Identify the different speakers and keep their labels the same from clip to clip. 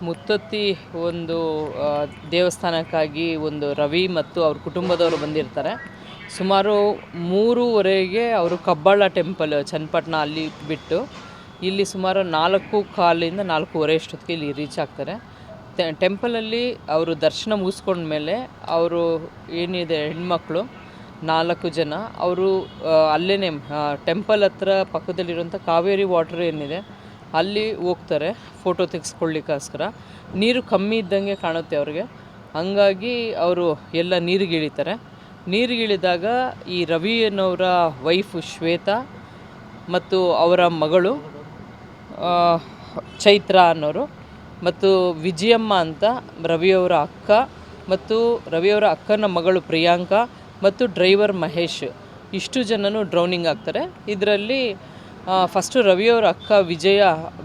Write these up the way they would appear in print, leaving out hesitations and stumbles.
Speaker 1: ಮುತ್ತತ್ತಿ ಒಂದು ದೇವಸ್ಥಾನಕ್ಕಾಗಿ ಒಂದು ರವಿ ಮತ್ತು ಅವ್ರ ಕುಟುಂಬದವರು ಬಂದಿರ್ತಾರೆ. ಸುಮಾರು 3:30ಗೆ ಅವರು ಕಬ್ಬಾಳ ಟೆಂಪಲ್ ಚನ್ನಪಟ್ಟಣ ಅಲ್ಲಿ ಬಿಟ್ಟು ಇಲ್ಲಿ ಸುಮಾರು 4:15 4:30 ಅಷ್ಟೊತ್ತಿಗೆ ಇಲ್ಲಿ ರೀಚ್ ಆಗ್ತಾರೆ. ಟೆಂಪಲಲ್ಲಿ ಅವರು ದರ್ಶನ ಮುಗಿಸ್ಕೊಂಡ್ಮೇಲೆ ಅವರು ಏನಿದೆ ಹೆಣ್ಮಕ್ಳು 4 ಜನ ಅವರು ಅಲ್ಲೇ ಟೆಂಪಲ್ ಹತ್ರ ಪಕ್ಕದಲ್ಲಿರುವಂಥ ಕಾವೇರಿ ವಾಟರ್ ಏನಿದೆ ಅಲ್ಲಿ ಹೋಗ್ತಾರೆ ಫೋಟೋ ತೆಗೆಸ್ಕೊಳ್ಳಿಕ್ಕೋಸ್ಕರ. ನೀರು ಕಮ್ಮಿ ಇದ್ದಂಗೆ ಕಾಣುತ್ತೆ ಅವ್ರಿಗೆ, ಹಂಗಾಗಿ ಅವರು ಎಲ್ಲ ನೀರಿಗಿಳಿತಾರೆ. ನೀರಿಗಿಳಿದಾಗ ಈ ರವಿ ಅನ್ನೋರ ವೈಫು ಶ್ವೇತಾ ಮತ್ತು ಅವರ ಮಗಳು ಚೈತ್ರ ಅನ್ನೋರು ಮತ್ತು ವಿಜಯಮ್ಮ ಅಂತ ರವಿಯವರ ಅಕ್ಕ ಮತ್ತು ರವಿಯವರ ಅಕ್ಕನ ಮಗಳು ಪ್ರಿಯಾಂಕಾ ಮತ್ತು ಡ್ರೈವರ್ ಮಹೇಶ್ ಇಷ್ಟು ಜನನು ಡ್ರೌನಿಂಗ್ ಆಗ್ತಾರೆ. ಇದರಲ್ಲಿ ಫಸ್ಟು ರವಿಯವರ ಅಕ್ಕ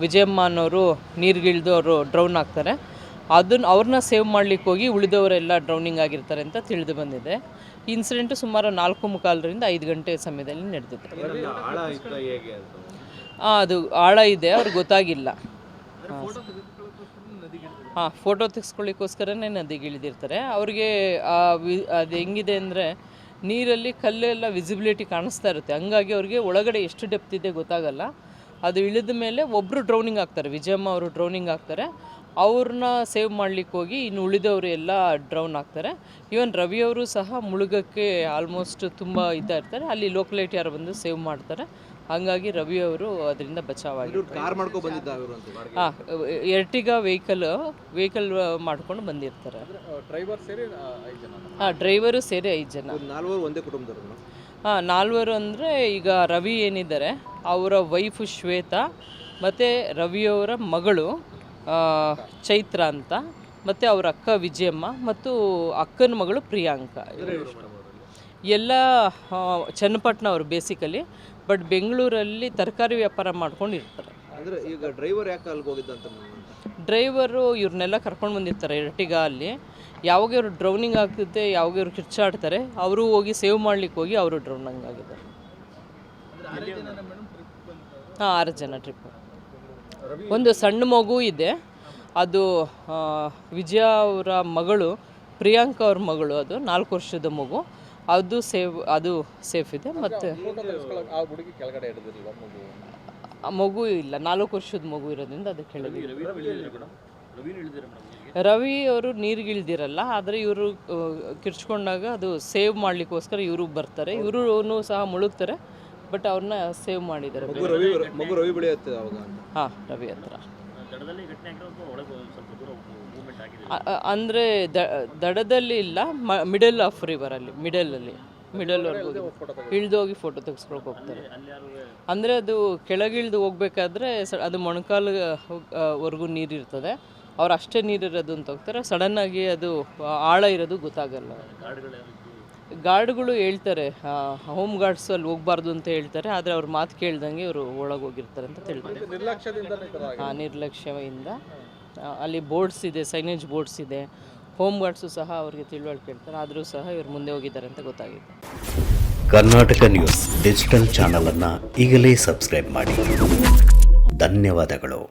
Speaker 1: ವಿಜಯಮ್ಮ ಅನ್ನೋರು ನೀರಿಗಿಳಿದು ಅವರು ಡ್ರೌನ್ ಆಗ್ತಾರೆ. ಅವ್ರನ್ನ ಸೇವ್ ಮಾಡಲಿಕ್ಕೆ ಹೋಗಿ ಉಳಿದವರೆಲ್ಲ ಡ್ರೌನಿಂಗ್ ಆಗಿರ್ತಾರೆ ಅಂತ ತಿಳಿದು ಬಂದಿದೆ. ಇನ್ಸಿಡೆಂಟು ಸುಮಾರು 4:45ರಿಂದ 5 ಗಂಟೆ ಸಮಯದಲ್ಲಿ ನಡೆದಿದೆ. ಅದು ಆಳ ಇದೆ, ಅವ್ರಿಗೆ ಗೊತ್ತಾಗಿಲ್ಲ. ಫೋಟೋ ತೆಗೆಸ್ಕೊಳ್ಳಿಕ್ಕೋಸ್ಕರನೇ ನದಿಗೆ ಇಳಿದಿರ್ತಾರೆ. ಅವ್ರಿಗೆ ಅದು ಹೆಂಗಿದೆ ಅಂದರೆ ನೀರಲ್ಲಿ ಕಲ್ಲೆಲ್ಲ ವಿಸಿಬಿಲಿಟಿ ಕಾಣಿಸ್ತಾ ಇರುತ್ತೆ, ಹಂಗಾಗಿ ಅವ್ರಿಗೆ ಒಳಗಡೆ ಎಷ್ಟು ಡೆಪ್ತ್ ಇದೆ ಗೊತ್ತಾಗಲ್ಲ. ಅದು ಇಳಿದ ಮೇಲೆ ಒಬ್ಬರು ಡ್ರೌನಿಂಗ್ ಆಗ್ತಾರೆ, ವಿಜಯಮ್ಮ ಅವರು ಡ್ರೌನಿಂಗ್ ಆಗ್ತಾರೆ. ಅವ್ರನ್ನ ಸೇವ್ ಮಾಡಲಿಕ್ಕೆ ಹೋಗಿ ಇನ್ನು ಉಳಿದವರು ಎಲ್ಲ ಡ್ರೌನ್ ಆಗ್ತಾರೆ. ಈವನ್ ರವಿಯವರು ಸಹ ಮುಳುಗಕ್ಕೆ ಆಲ್ಮೋಸ್ಟ್ ತುಂಬ ಇರ್ತಾರೆ. ಅಲ್ಲಿ ಲೋಕಲೈಟ್ ಯಾರು ಬಂದು ಸೇವ್ ಮಾಡ್ತಾರೆ, ಹಾಗಾಗಿ ರವಿಯವರು ಅದರಿಂದ ಬಚಾವಾಗಿರ್ತಾರೆ. ಎರ್ಟಿಗಾ ವೆಹಿಕಲ್ ಮಾಡ್ಕೊಂಡು ಬಂದಿರ್ತಾರೆ. ಡ್ರೈವರು ಸೇರಿ 5 ಜನ. 4 ಅಂದರೆ ಈಗ ರವಿ ಏನಿದ್ದಾರೆ ಅವರ ವೈಫು ಶ್ವೇತಾ ಮತ್ತು ರವಿಯವರ ಮಗಳು ಚೈತ್ರ ಅಂತ ಮತ್ತು ಅವರ ಅಕ್ಕ ವಿಜಯಮ್ಮ ಮತ್ತು ಅಕ್ಕನ ಮಗಳು ಪ್ರಿಯಾಂಕಾ ಎಲ್ಲ ಚನ್ನಪಟ್ಟಣ ಅವರು ಬೇಸಿಕಲಿ, ಬಟ್ ಬೆಂಗಳೂರಲ್ಲಿ ತರಕಾರಿ ವ್ಯಾಪಾರ ಮಾಡ್ಕೊಂಡು ಇರ್ತಾರೆ.
Speaker 2: ಈಗ ಡ್ರೈವರ್ ಯಾಕೆ ಅಲ್ಲಿಗೆ ಹೋಗಿದ್ದಂತ?
Speaker 1: ಡ್ರೈವರು ಇವ್ರನ್ನೆಲ್ಲ ಕರ್ಕೊಂಡು ಬಂದಿರ್ತಾರೆ ಎರ್ಟಿಗಾ ಅಲ್ಲಿ. ಯಾವಾಗ ಇವರು ಡ್ರೌನಿಂಗ್ ಆಗ್ತಿದ್ದೆ, ಯಾವಾಗ ಇವ್ರು ಕಿರ್ಚಾಡ್ತಾರೆ, ಅವರು ಹೋಗಿ ಸೇವ್ ಮಾಡ್ಲಿಕ್ಕೆ ಹೋಗಿ ಅವರು ಡ್ರೌನಿಂಗ್ ಆಗಿದ್ದಾರೆ. 6 ಜನ ಟ್ರಿಪ್. ಒಂದು ಸಣ್ಣ ಮಗು ಇದೆ, ಅದು ವಿಜಯ ಅವರ ಮಗಳು ಪ್ರಿಯಾಂಕಾ ಅವ್ರ ಮಗಳು, ಅದು 4 ವರ್ಷದ ಮಗು, ಅದು ಸೇಫ್ ಇದೆ. ಮತ್ತು ಮಗು ಇಲ್ಲ, 4 ವರ್ಷದ ಮಗು ಇರೋದ್ರಿಂದ ಅದಕ್ಕೆ ಹೇಳಿದ್ವಿ. ರವಿ ಅವರು ನೀರಿಗಿಳ್ದಿರಲ್ಲ, ಆದರೆ ಇವರು ಕಿರ್ಚ್ಕೊಂಡಾಗ ಅದು ಸೇವ್ ಮಾಡಲಿಕ್ಕೋಸ್ಕರ ಇವರು ಬರ್ತಾರೆ. ಇವರು ಸಹ ಮುಳುಗ್ತಾರೆ, ಬಟ್ ಅವ್ರನ್ನ ಸೇವ್ ಮಾಡಿದ್ದಾರೆ. ಹಾಂ, ರವಿ ಹತ್ರ ಅಂದರೆ ದಡದಲ್ಲಿ ಇಲ್ಲ, ಮಿಡಲ್ ಆಫ್ ರಿವರಲ್ಲಿ, ಮಿಡಲ್ವರೆಗೂ ಇಳಿದೋಗಿ ಫೋಟೋ ತೆಗೆಸ್ಕೊಳಕ್ಕೆ ಹೋಗ್ತಾರೆ. ಅಂದರೆ ಅದು ಕೆಳಗಿಳಿದು ಹೋಗ್ಬೇಕಾದ್ರೆ ಅದು ಮೊಣಕಾಲವರೆಗೂ ನೀರಿರ್ತದೆ, ಅವ್ರು ಅಷ್ಟೇ ನೀರಿರೋದು ಅಂತ ಹೋಗ್ತಾರೆ. ಸಡನ್ನಾಗಿ ಅದು ಆಳ ಇರೋದು ಗೊತ್ತಾಗಲ್ಲ. ಗಾರ್ಡ್ಗಳು ಹೇಳ್ತಾರೆ, ಹೋಮ್ ಗಾರ್ಡ್ಸು ಅಲ್ಲಿ ಹೋಗ್ಬಾರ್ದು ಅಂತ ಹೇಳ್ತಾರೆ, ಆದರೆ ಅವ್ರ ಮಾತು ಕೇಳ್ದಂಗೆ ಇವರು ಒಳಗೆ ಹೋಗಿರ್ತಾರೆ ಅಂತ ಹೇಳ್ತಾರೆ. ನಿರ್ಲಕ್ಷ್ಯದಿಂದ ಅಲ್ಲಿ ಬೋರ್ಡ್ಸ್ ಇದೆ, ಸೈನೇಜ್ ಬೋರ್ಡ್ಸ್ ಇದೆ. ಹೋಮ್ ಗಾರ್ಡ್ಸು ಸಹ ಅವ್ರಿಗೆ ತಿಳುವಳಿಕೆ ಹೇಳ್ತಾರೆ, ಆದರೂ ಸಹ ಇವರು ಮುಂದೆ ಹೋಗಿದ್ದಾರೆ ಅಂತ ಗೊತ್ತಾಗಿದೆ.
Speaker 3: ಕರ್ನಾಟಕ ನ್ಯೂಸ್ ಡಿಜಿಟಲ್ ಚಾನಲನ್ನು ಈಗಲೇ ಸಬ್ಸ್ಕ್ರೈಬ್ ಮಾಡಿ. ಧನ್ಯವಾದಗಳು.